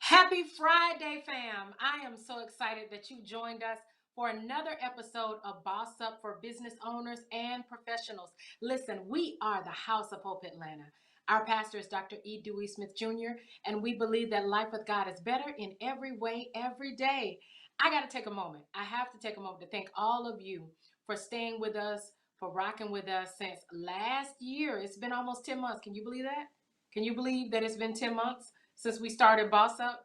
Happy Friday, fam. I am so excited that you joined us for another episode of Boss Up for business owners and professionals. Listen, we are the House of Hope Atlanta. Our pastor is Dr. E. Dewey Smith Jr., and we believe that life with God is better in every way, every day. I got to take a moment. I have to take a moment to thank all of you for staying with us, for rocking with us since last year. It's been almost 10 months. Can you believe that? Can you believe that it's been 10 months since we started Boss Up?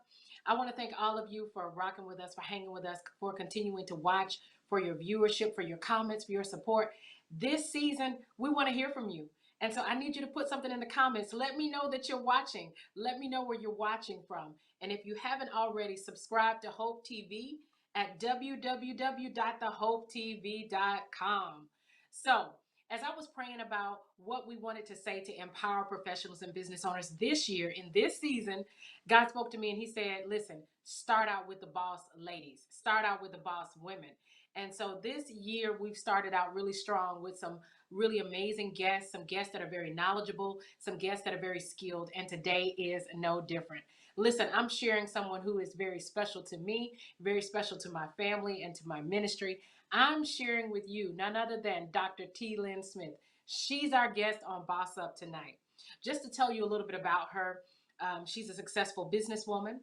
I want to thank all of you for rocking with us, for hanging with us, for continuing to watch, for your viewership, for your comments, for your support. This season, we want to hear from you. And so I need you to put something in the comments. Let me know that you're watching. Let me know where you're watching from. And if you haven't already, subscribe to Hope TV at www.thehopetv.com. So, as I was praying about what we wanted to say to empower professionals and business owners this year, in this season, God spoke to me and he said, listen, start out with the boss ladies, start out with the boss women. And so this year we've started out really strong with some really amazing guests, some guests that are very knowledgeable, some guests that are very skilled. And today is no different. Listen, I'm sharing someone who is very special to me, very special to my family and to my ministry. I'm sharing with you none other than Dr. T. Lynn Smith. She's our guest on Boss Up tonight. Just to tell you a little bit about her, she's a successful businesswoman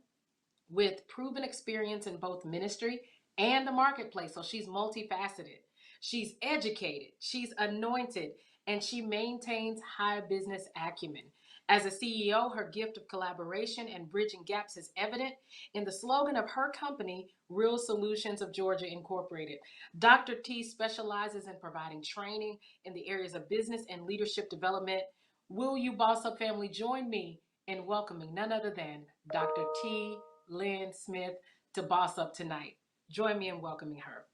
with proven experience in both ministry and the marketplace. So she's multifaceted. She's educated, she's anointed, and she maintains high business acumen. As a CEO, her gift of collaboration and bridging gaps is evident in the slogan of her company, Real Solutions of Georgia Incorporated. Dr. T specializes in providing training in the areas of business and leadership development. Will you, Boss Up family, join me in welcoming none other than Dr. T. Lynn Smith to Boss Up tonight? Join me in welcoming her.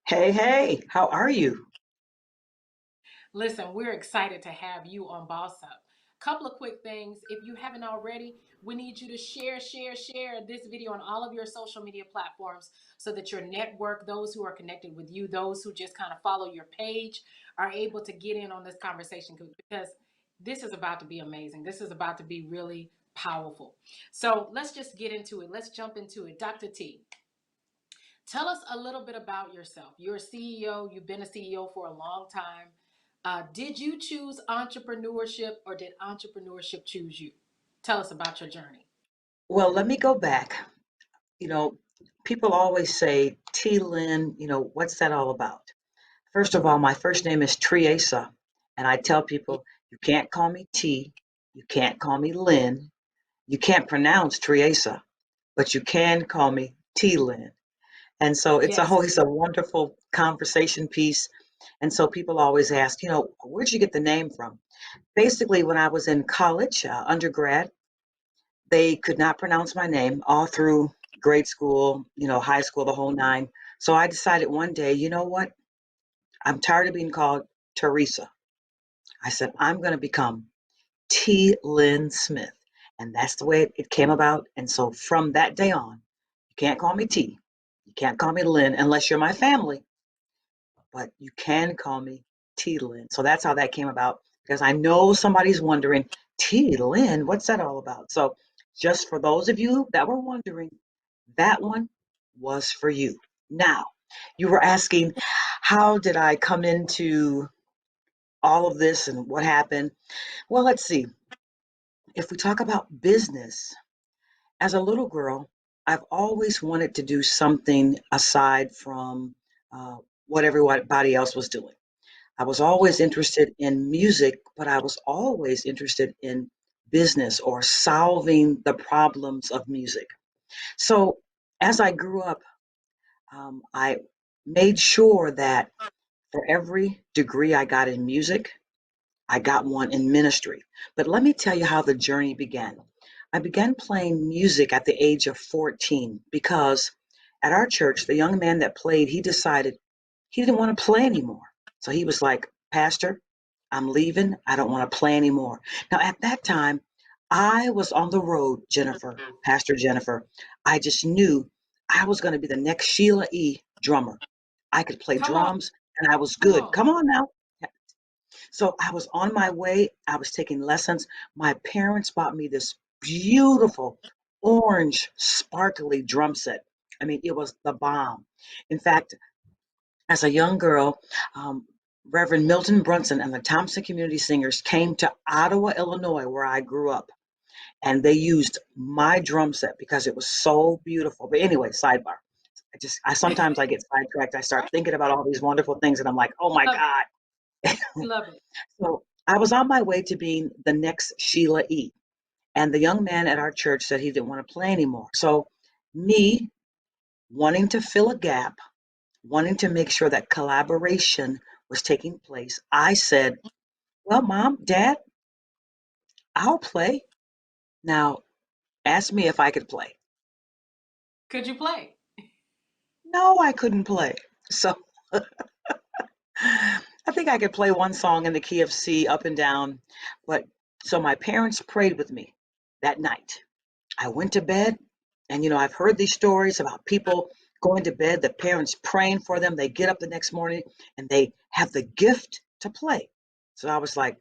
Hey, how are you? Listen, we're excited to have you on Boss Up. Couple of quick things. If you haven't already, we need you to share this video on all of your social media platforms so that your network, those who are connected with you, those who just kind of follow your page, are able to get in on this conversation because this is about to be amazing. This is about to be really powerful. So let's just get into it. Let's jump into it. Dr. T, tell us a little bit about yourself. You're a CEO. You've been a CEO for a long time. Did you choose entrepreneurship or did entrepreneurship choose you? Tell us about your journey. Well, let me go back. You know, People always say, T. Lynn, what's that all about? First of all, my first name is Triesa, and I tell people, you can't call me T, you can't call me Lynn, you can't pronounce Triesa, but you can call me T. Lynn. And so it's Yes. always a wonderful conversation piece. And so people always ask, where'd you get the name from? Basically, when I was in college, undergrad, they could not pronounce my name all through grade school, high school, the whole nine. So I decided one day, you know what? I'm tired of being called Teresa. I said, I'm going to become T. Lynn Smith. And that's the way it came about. And so from that day on, you can't call me T. You can't call me Lynn unless you're my family, but you can call me T. Lynn. So that's how that came about because I know somebody's wondering, T. Lynn, what's that all about? So just for those of you that were wondering, that one was for you. Now, you were asking, how did I come into all of this and what happened? Well, let's see. If we talk about business, as a little girl, I've always wanted to do something aside from uh, what everybody else was doing. I was always interested in music, but I was always interested in business or solving the problems of music. So as I grew up, I made sure that for every degree I got in music, I got one in ministry. But let me tell you how the journey began. I began playing music at the age of 14 because at our church, the young man that played, he decided he didn't want to play anymore. So he was like, Pastor, I'm leaving. I don't want to play anymore. Now, at that time, I was on the road, Jennifer, Pastor Jennifer. I just knew I was going to be the next Sheila E. drummer. I could play Come on, drums and I was come good. on. Come on now. So I was on my way. I was taking lessons. My parents bought me this beautiful orange, sparkly drum set. I mean, it was the bomb. In fact, as a young girl, um, Reverend Milton Brunson and the Thompson Community Singers came to Ottawa, Illinois, where I grew up, and they used my drum set because it was so beautiful. But anyway, sidebar. I sometimes I get sidetracked. I start thinking about all these wonderful things, and I'm like, oh my Love it. God. Love it. So I was on my way to being the next Sheila E. And the young man at our church said he didn't want to play anymore. So me wanting to fill a gap, wanting to make sure that collaboration was taking place, I said, well, Mom, Dad, I'll play. Now, ask me if I could play. Could you play? No, I couldn't play. So I think I could play one song in the key of C up and down. But so my parents prayed with me that night. I went to bed, and I've heard these stories about people going to bed, the parents praying for them. They get up the next morning and they have the gift to play. So I was like,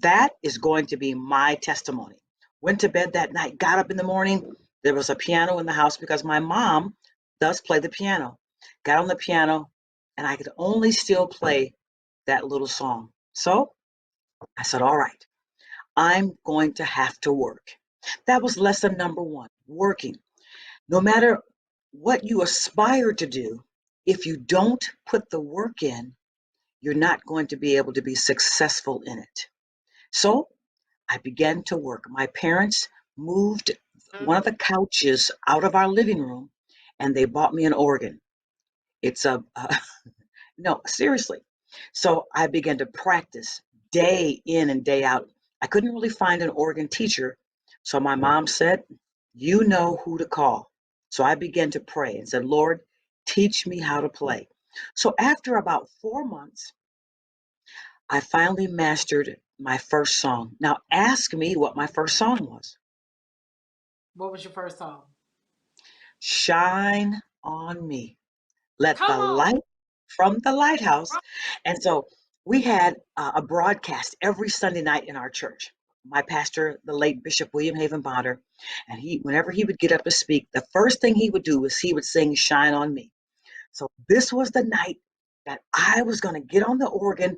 that is going to be my testimony. Went to bed that night, got up in the morning. There was a piano in the house because my mom does play the piano. Got on the piano, and I could only still play that little song. So I said, all right, I'm going to have to work. That was lesson number one, working. No matter what you aspire to do, if you don't put the work in, you're not going to be able to be successful in it. So I began to work. My parents moved one of the couches out of our living room and they bought me an organ. It's no, seriously. So I began to practice day in and day out. I couldn't really find an organ teacher. So my mom said, you know who to call. So I began to pray and said, Lord, teach me how to play. So after about 4 months, I finally mastered my first song. Now ask me what my first song was. What was your first song? Shine on me. Let Come the on. light from the lighthouse. And so we had a broadcast every Sunday night in our church. My pastor, the late Bishop William Haven Bonner, and whenever he would get up to speak, the first thing he would do was he would sing Shine on Me. So this was the night that I was going to get on the organ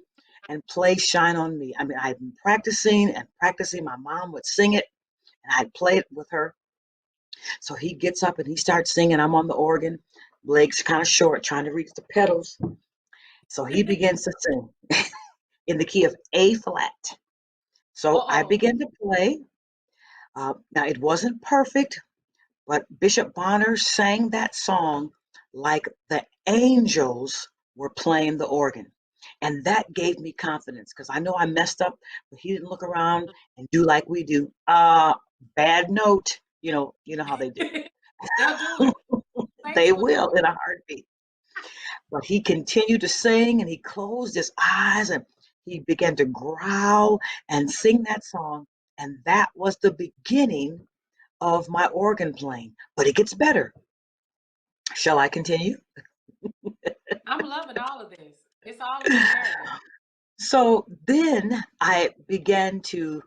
and play Shine on Me. I mean, I'd been practicing and practicing. My mom would sing it and I'd play it with her. So he gets up and he starts singing. I'm on the organ, legs kind of short, trying to reach the pedals. So he begins to sing in the key of A flat. So I Uh-oh. began to play. Now it wasn't perfect, but Bishop Bonner sang that song like the angels were playing the organ. And that gave me confidence because I know I messed up, but he didn't look around and do like we do. Bad note, you know how they do. They'll do it. Saints They will do will it. in a heartbeat. But he continued to sing and he closed his eyes and he began to growl and sing that song. And that was the beginning of my organ playing. But it gets better. Shall I continue? I'm loving all of this. It's all in the narrative. So then I began to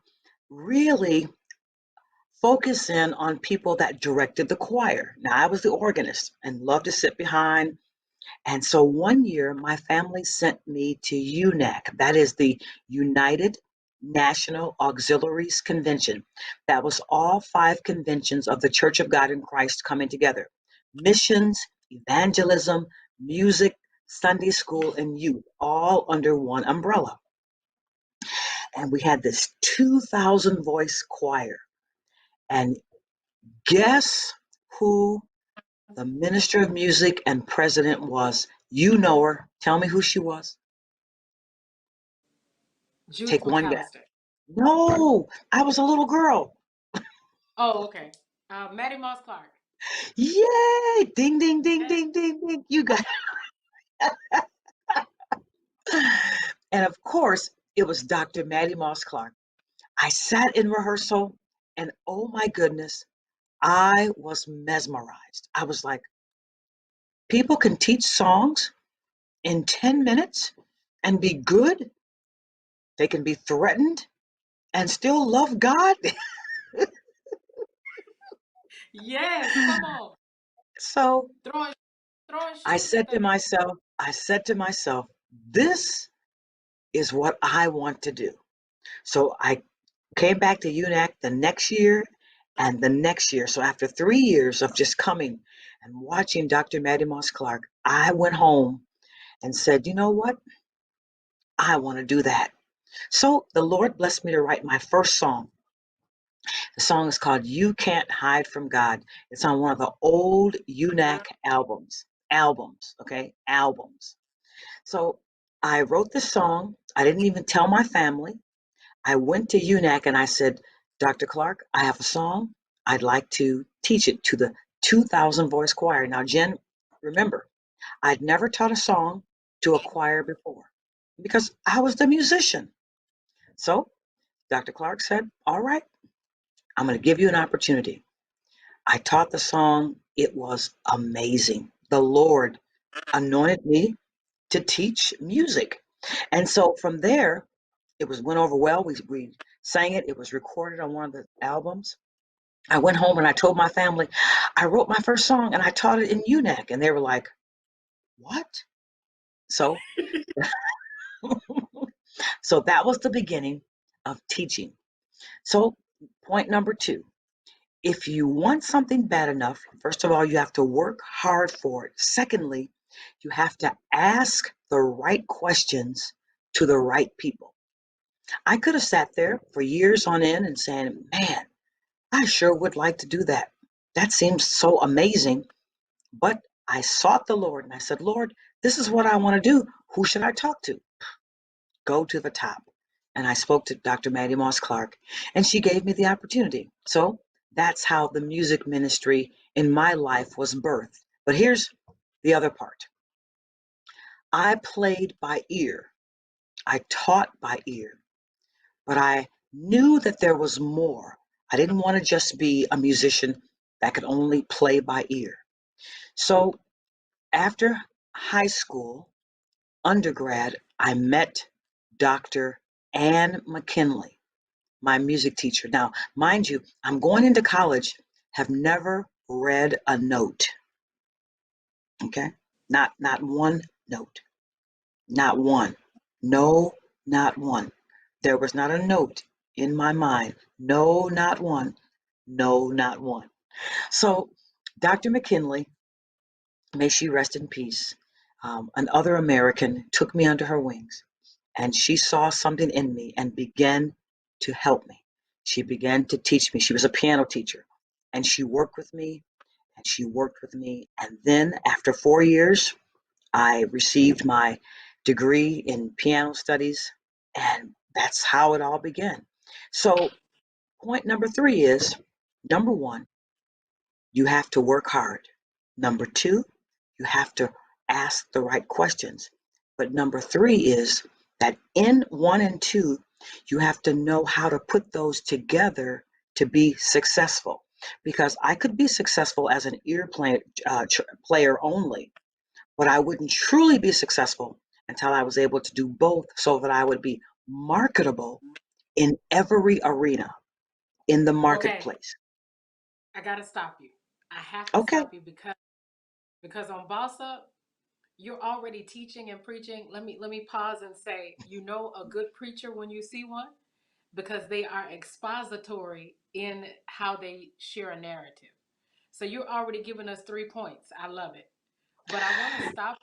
really focus in on people that directed the choir. Now, I was the organist and loved to sit behind. And so one year, my family sent me to UNAC. That is the United National Auxiliaries Convention. That was all 5 conventions of the Church of God in Christ coming together. Missions, evangelism, music, Sunday school, and youth, all under one umbrella. And we had this 2,000 voice choir. And guess who the minister of music and president was? You know her. Tell me who she was. Judith Take one guess. McAllister. No, I was a little girl. Oh, okay. Maddie Moss Clark. Yay! Ding, ding, ding, Yes. ding, ding, ding. You got And of course, it was Dr. Maddie Moss Clark. I sat in rehearsal, and oh my goodness, I was mesmerized. I was like, people can teach songs in 10 minutes and be good. They can be threatened and still love God. Yes, come on. So Throwing throwing I shoes at said to the myself, I said to myself, this is what I want to do. So I came back to UNAC the next year and the next year. So after 3 years of just coming and watching Dr. Maddie Moss Clark, I went home and said, you know what? I want to do that. So the Lord blessed me to write my first song. The song is called You Can't Hide from God. It's on one of the old UNAC albums. Albums, okay? Albums. So I wrote the song. I didn't even tell my family. I went to UNAC and I said, Dr. Clark, I have a song. I'd like to teach it to the 2,000 voice choir. Now, Jen, remember, I'd never taught a song to a choir before because I was the musician. So Dr. Clark said, all right, I'm going to give you an opportunity. I taught the song. It was amazing. The Lord anointed me to teach music. And so from there, it went over well. We sang it. It was recorded on one of the albums. I went home and I told my family, I wrote my first song and I taught it in UNAC. And they were like, what? So, so that was the beginning of teaching. So point number two, if you want something bad enough, first of all, you have to work hard for it. Secondly, you have to ask the right questions to the right people. I could have sat there for years on end and saying, man, I sure would like to do that. That seems so amazing. But I sought the Lord and I said, Lord, this is what I want to do. Who should I talk to? Go to the top. And I spoke to Dr. Maddie Moss Clark, and she gave me the opportunity. So that's how the music ministry in my life was birthed. But here's the other part. I played by ear. I taught by ear, but I knew that there was more. I didn't want to just be a musician that could only play by ear. So after high school, undergrad, I met Dr. Ann McKinley, my music teacher. Now, mind you, I'm going into college, have never read a note. Okay? Not one note. Not one. No, not one. There was not a note in my mind. No, not one. No, not one. So Dr. McKinley, may she rest in peace, another American, took me under her wings, and she saw something in me and began to help me. She began to teach me. She was a piano teacher, and she worked with me, and she worked with me. And then after 4 years, I received my degree in piano studies, and that's how it all began. So, point number three is number one, you have to work hard. Number two, you have to ask the right questions. But number three is that in one and two, you have to know how to put those together to be successful. Because I could be successful as an player only, but I wouldn't truly be successful until I was able to do both so that I would be marketable in every arena in the Okay, marketplace. I gotta stop you. I have to Okay. stop you because on Boss Up, you're already teaching and preaching. Let me pause and say, you know a good preacher when you see one because they are expository in how they share a narrative. So you're already giving us 3 points. I love it. But I want to stop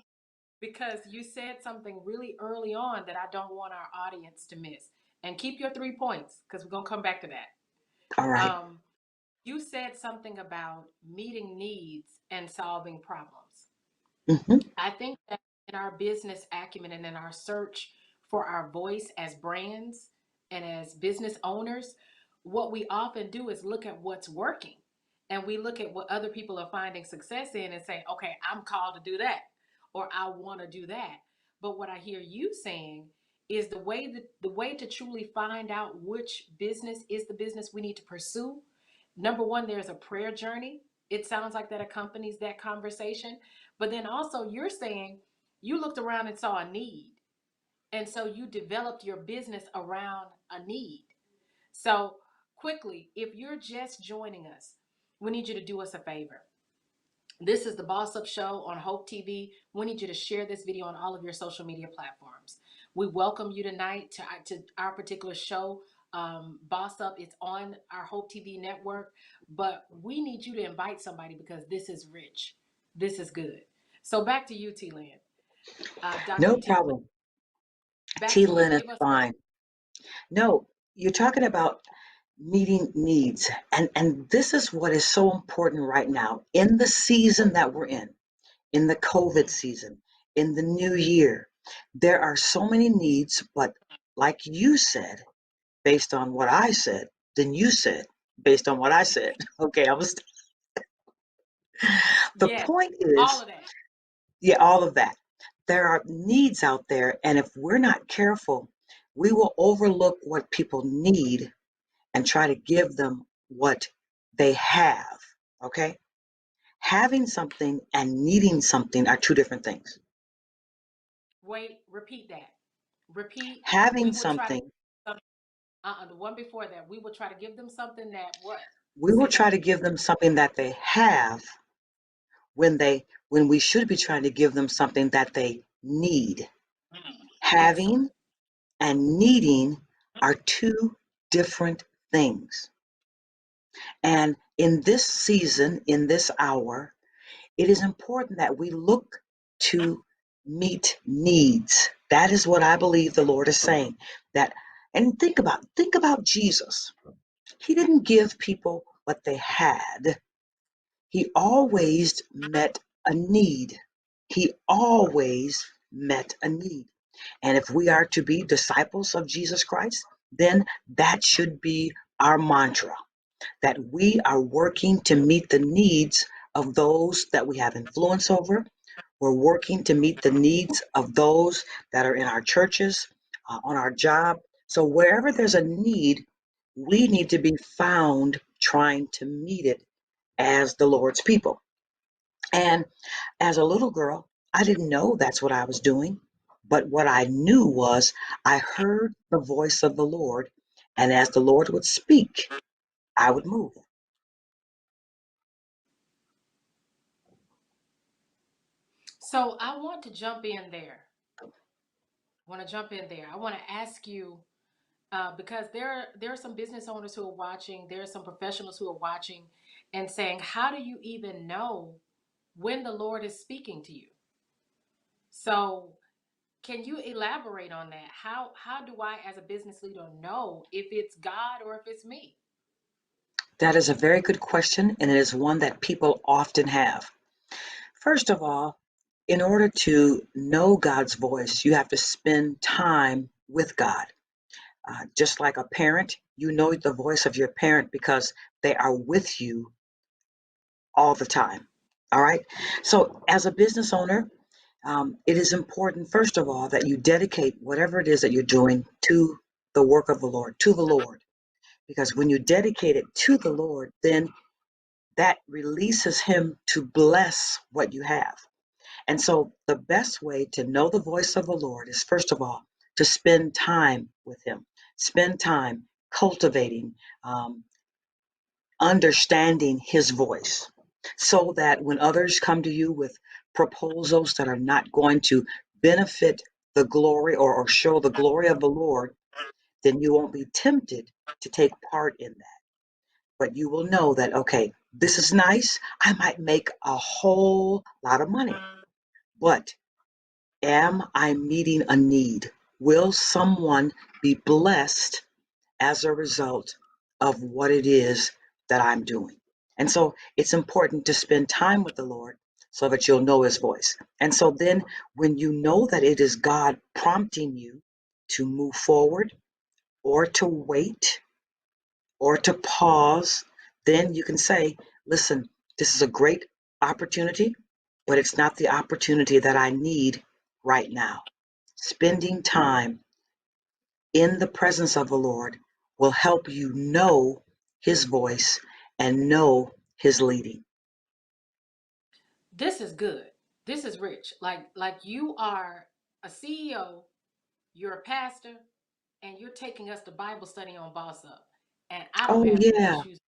because you said something really early on that I don't want our audience to miss. And keep your 3 points because we're going to come back to that. All right. Um, you said something about meeting needs and solving problems. Hmm. I think that in our business acumen and in our search for our voice as brands and as business owners, what we often do is look at what's working and we look at what other people are finding success in and say, okay, I'm called to do that or I want to do that. But what I hear you saying is the way to truly find out which business is the business we need to pursue. Number one, there's a prayer journey. It sounds like that accompanies that conversation. But then also, you're saying you looked around and saw a need. And so you developed your business around a need. So, quickly, if you're just joining us, we need you to do us a favor. This is the Boss Up Show on Hope TV. We need you to share this video on all of your social media platforms. We welcome you tonight to our particular show, Boss Up. It's on our Hope TV network, but we need you to invite somebody because this is rich. This is good. So back to you, T. Lynn. Dr. No T. problem. Back T. to you. Lynn is Give us a fine. No, you're talking about meeting needs. And this is what is so important right now in the season that we're in the COVID season, in the new year. There are so many needs, but like you said, based on what I said, then you said, based on what I said. Okay, the yes, point all is, of that. yeah, all of that. There are needs out there, and if we're not careful, we will overlook what people need and try to give them what they have. Okay? Having something and needing something are two different things. Wait, repeat that. Repeat. We Having will try to something, the one before that. We will try to give them something that what? we will Say that try to again. give them something that they have when we should be trying to give them something that they need. Excellent. Having and needing are two different things. And in this season, in this hour, it is important that we look to meet needs. That is what I believe the Lord is saying. That and think about Jesus. He didn't give people what they had. He always met a need. He always met a need. And if we are to be disciples of Jesus Christ, then that should be our mantra, that we are working to meet the needs of those that we have influence over. We're working to meet the needs of those that are in our churches, on our job. So wherever there's a need, we need to be found trying to meet it as the Lord's people. And as a little girl, I didn't know that's what I was doing. But what I knew was I heard the voice of the Lord. And as the Lord would speak, I would move. So I want to jump in there. I want to jump in there. I want to ask you because there are some business owners who are watching. There are some professionals who are watching and saying, "How do you even know when the Lord is speaking to you?" So can you elaborate on that? How do I, as a business leader, know if it's God or if it's me? That is a very good question, and it is one that people often have. First of all, in order to know God's voice, you have to spend time with God. Just like a parent, you know the voice of your parent because they are with you all the time. All right. So, as a business owner, it is important, first of all, that you dedicate whatever it is that you're doing to the work of the Lord, to the Lord. Because when you dedicate it to the Lord, then that releases Him to bless what you have. And so, the best way to know the voice of the Lord is, first of all, to spend time with Him, spend time cultivating, um, understanding His voice, so that when others come to you with proposals that are not going to benefit the glory or show the glory of the Lord, then you won't be tempted to take part in that. But you will know that, okay, this is nice. I might make a whole lot of money, but am I meeting a need? Will someone be blessed as a result of what it is that I'm doing? And so it's important to spend time with the Lord so that you'll know His voice. And so then when you know that it is God prompting you to move forward or to wait or to pause, then you can say, listen, this is a great opportunity, but it's not the opportunity that I need right now. Spending time in the presence of the Lord will help you know his voice and know his leading. This is good. This is rich. Like you are a CEO, you're a pastor, and you're taking us to Bible study on Boss Up. And I don't Oh, have any yeah. issues.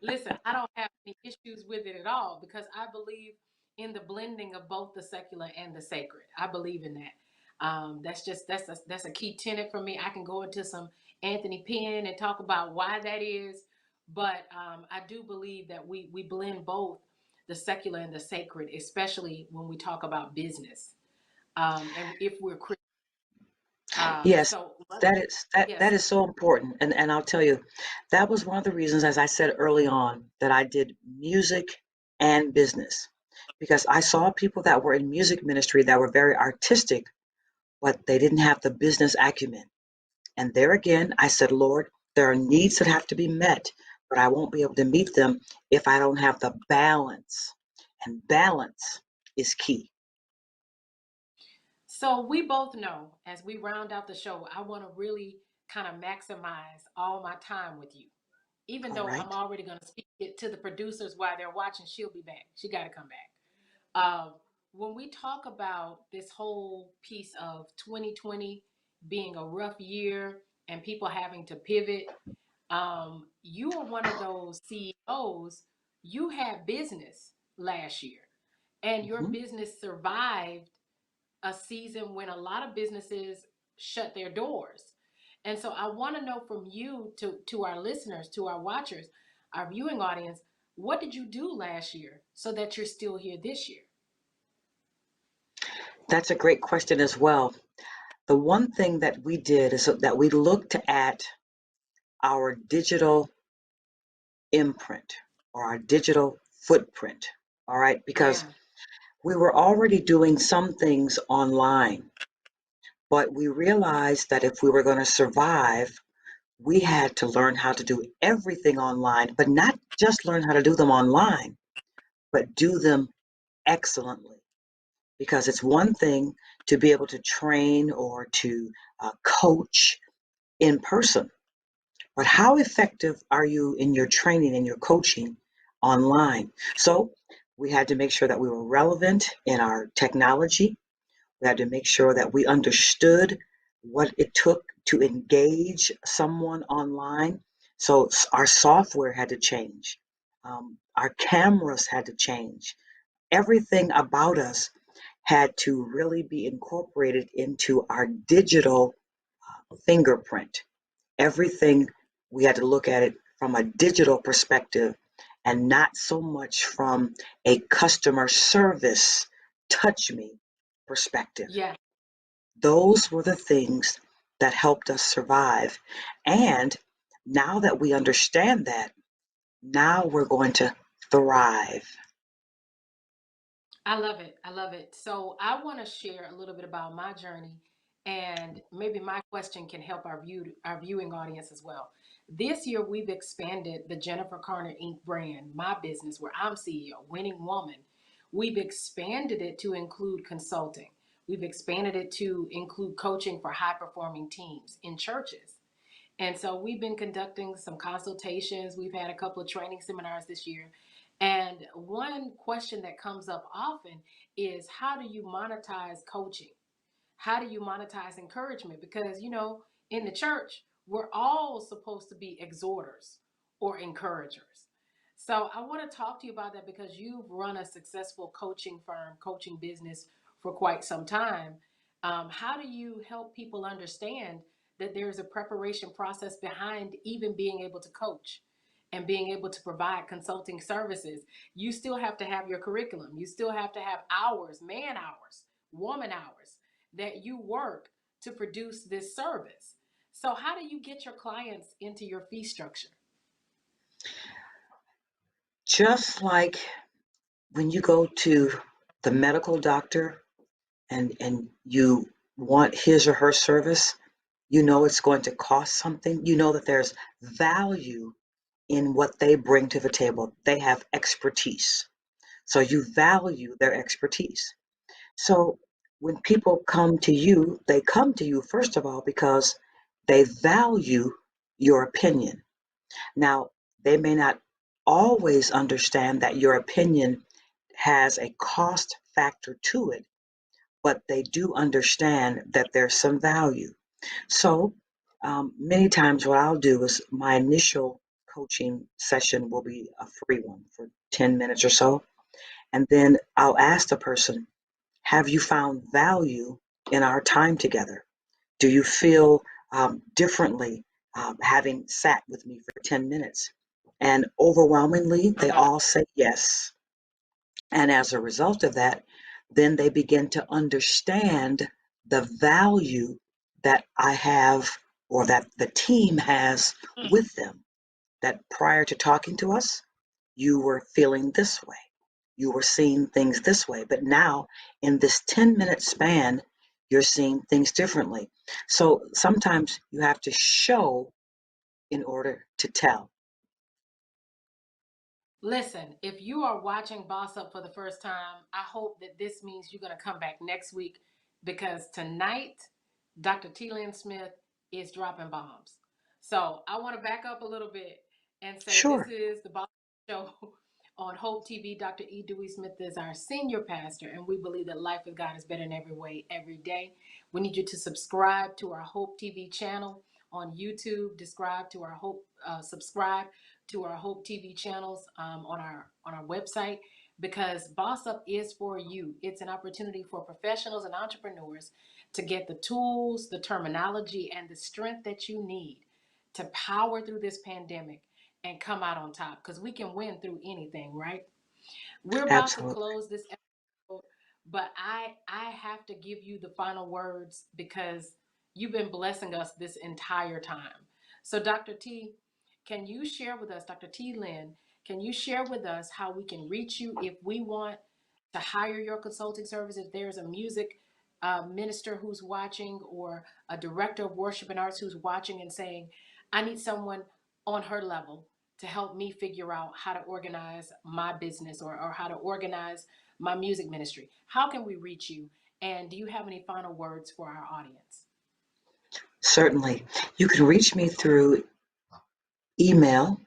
Listen, I don't have any issues with it at all because I believe in the blending of both the secular and the sacred. I believe in that. That's a key tenet for me. I can go into some Anthony Penn and talk about why that is, but I do believe that we blend both the secular and the sacred, especially when we talk about business. And if we're Yes, so that yes, is so important. And I'll tell you, that was one of the reasons, as I said early on, that I did music and business. Because I saw people that were in music ministry that were very artistic, but they didn't have the business acumen. And there again, I said, Lord, there are needs that have to be met, but I won't be able to meet them if I don't have the balance. And balance is key. so we both know as we round out the show, I want to really kind of maximize all my time with you. Even All though I'm right. already going to speak it to the producers while they're watching, she'll be back. She got to come back. When we talk about this whole piece of 2020 being a rough year and people having to pivot, you are one of those CEOs. You had business last year, and your Mhm. business survived a season when a lot of businesses shut their doors. And so I want to know from you to our listeners, to our watchers, our viewing audience, what did you do last year so that you're still here this year? That's a great question as well. The one thing that we did is that we looked at our digital imprint or our digital footprint. All right. Because Yeah. we were already doing some things online, but we realized that if we were going to survive, we had to learn how to do everything online, but not just learn how to do them online, but do them excellently. Because it's one thing to be able to train or to coach in person, but how effective are you in your training and your coaching online? So we had to make sure that we were relevant in our technology. We had to make sure that we understood what it took to engage someone online. So our software had to change. Our cameras had to change. Everything about us had to really be incorporated into our digital fingerprint. Everything, we had to look at it from a digital perspective and not so much from a customer service touch me perspective. Yeah. Those were the things that helped us survive. And now that we understand that, now we're going to thrive. I love it. I love it. So I want to share a little bit about my journey, and maybe my question can help our viewing audience as well. This year we've expanded the Jennifer Carter Inc. brand, my business where I'm CEO, Winning Woman. We've expanded it to include consulting. We've expanded it to include coaching for high performing teams in churches. And so we've been conducting some consultations. We've had a couple of training seminars this year. And one question that comes up often is how do you monetize coaching? How do you monetize encouragement? Because, in the church, we're all supposed to be exhorters or encouragers. So I want to talk to you about that because you've run a successful coaching firm, coaching business for quite some time. How do you help people understand that there's a preparation process behind even being able to coach and being able to provide consulting services? You still have to have your curriculum. You still have to have hours, man hours, woman hours that you work to produce this service. So, how do you get your clients into your fee structure? Just like when you go to the medical doctor and you want his or her service, you know it's going to cost something. You know that there's value in what they bring to the table. They have expertise. So you value their expertise. So when people come to you, they come to you, first of all, because They value your opinion. Now, they may not always understand that your opinion has a cost factor to it, but they do understand that there's some value. So, many times what I'll do is my initial coaching session will be a free one for 10 minutes or so. And then I'll ask the person, have you found value in our time together? Do you feel differently having sat with me for 10 minutes? And overwhelmingly, they all say yes. And as a result of that, then they begin to understand the value that I have or that the team has with them. That prior to talking to us, you were feeling this way. You were seeing things this way. But now, in this 10-minute span, you're seeing things differently. So sometimes you have to show in order to tell. Listen, if you are watching Boss Up for the first time, I hope that this means you're going to come back next week because tonight, Dr. T. Lynn Smith is dropping bombs. So I want to back up a little bit and say this Sure. is the Boss Up Show on Hope TV. Dr. E. Dewey Smith is our senior pastor, and we believe that life with God is better in every way, every day. We need you to subscribe to our Hope TV channel on YouTube. Subscribe to our Hope TV channels on our website because Boss Up is for you. It's an opportunity for professionals and entrepreneurs to get the tools, the terminology, and the strength that you need to power through this pandemic and come out on top because we can win through anything, right? We're about to Absolutely. close this episode, but I have to give you the final words because you've been blessing us this entire time. So Dr. T, can you share with us, Dr. T. Lynn, can you share with us how we can reach you if we want to hire your consulting service? If there's a music minister who's watching or a director of worship and arts who's watching and saying, I need someone on her level to help me figure out how to organize my business or how to organize my music ministry. How can we reach you? And do you have any final words for our audience? Certainly. You can reach me through email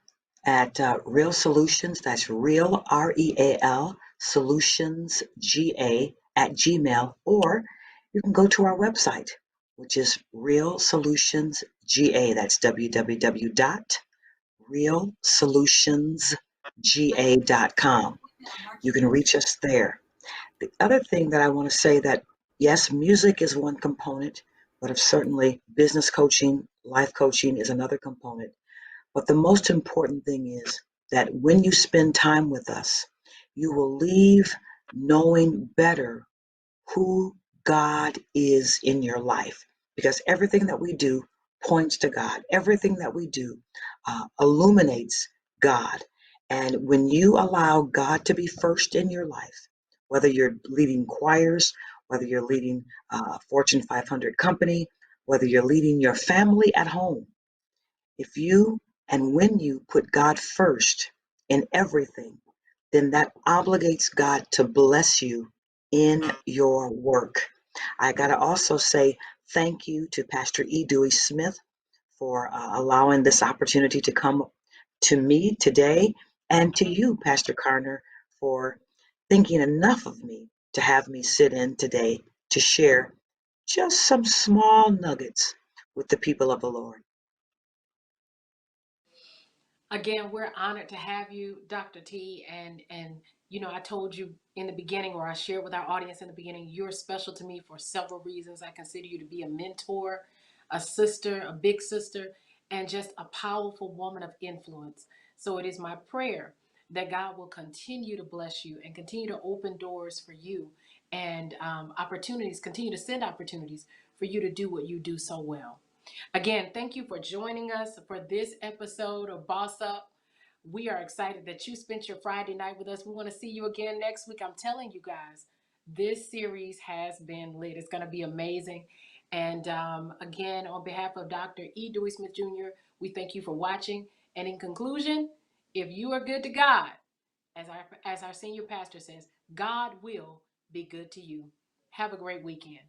at Real Solutions. That's Real, REAL, Solutions, GA at Gmail. Or you can go to our website, which is Real Solutions GA. That's www.realsolutionsga.com. You can reach us there. The other thing that I want to say that yes, music is one component, but of certainly business coaching, life coaching is another component. But the most important thing is that when you spend time with us, you will leave knowing better who God is in your life. Because everything that we do points to God, everything that we do illuminates God. And when you allow God to be first in your life, whether you're leading choirs, whether you're leading a Fortune 500 company, whether you're leading your family at home, if you and when you put God first in everything, then that obligates God to bless you in your work. I got to also say thank you to Pastor E. Dewey Smith for allowing this opportunity to come to me today, and to you, Pastor Carner, for thinking enough of me to have me sit in today to share just some small nuggets with the people of the Lord. Again, we're honored to have you, Dr. T. And you know, I told you in the beginning, or I shared with our audience in the beginning, you're special to me for several reasons. I consider you to be a mentor, a sister, a big sister, and just a powerful woman of influence. So it is my prayer that God will continue to bless you and continue to open doors for you and opportunities, continue to send opportunities for you to do what you do so well. Again, thank you for joining us for this episode of Boss Up. We are excited that you spent your Friday night with us. We want to see you again next week. I'm telling you guys, this series has been lit. It's going to be amazing. And again, on behalf of Dr. E. Dewey Smith Jr., we thank you for watching. And in conclusion, if you are good to God, as our senior pastor says, God will be good to you. Have a great weekend.